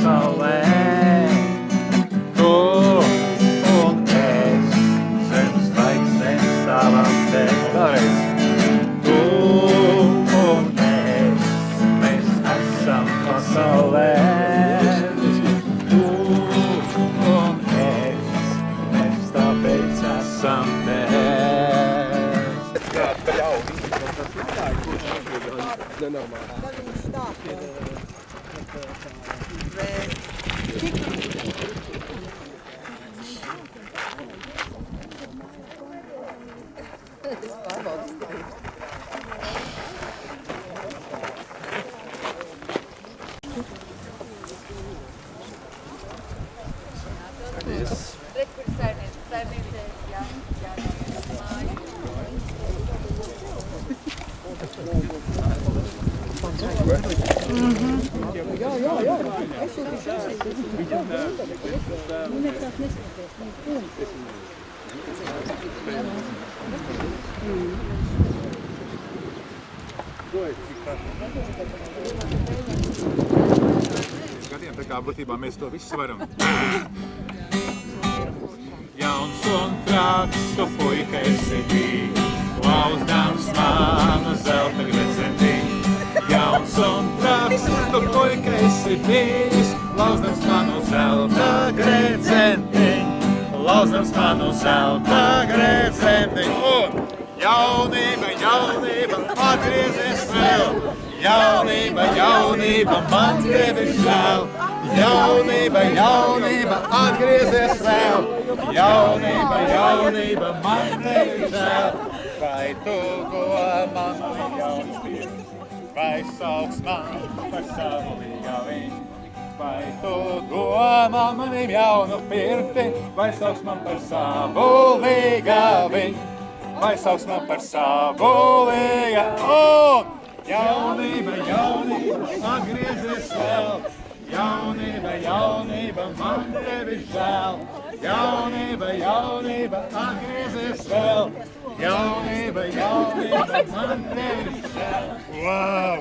pasaulē. Tu un es, zem zvaigznēm stāvam te. Vēlreiz. Tu un es, mēs esam pasaulē. Tu un es, mēs tāpēc esam te. Gadiem, tā kā būtībā mēs to visu varam. Jauns un trāks, tu puika esi bijis, lauzdams manu zelta gredzentiņu. Jauns un trāks, tu puika esi bijis, lauzdams manu zelta gredzentiņu. Lauzdams manu zelta gredzentiņu. Un jaunība, jaunība, atgriezies vēl. Jaunība, jaunība, man tevi žēl. Jaunība, jaunība, atgriezies vēl. Jaunība, jaunība, man tevi žēl. Vai tu domā man jaunspīd, vai sauks man par savu līgaviņu? Vai tu domā manim jaunu pirti, vai sauks man par savu līgaviņu? Vai sauks man par savu līgaviņu? Jaunība, jaunība, atgriezies vēl. Jaunība, jaunība, man tevi žēl. Jaunība, jaunība, atgriezies vēl. Jaunība, jaunība, man tevi žēl. Wow!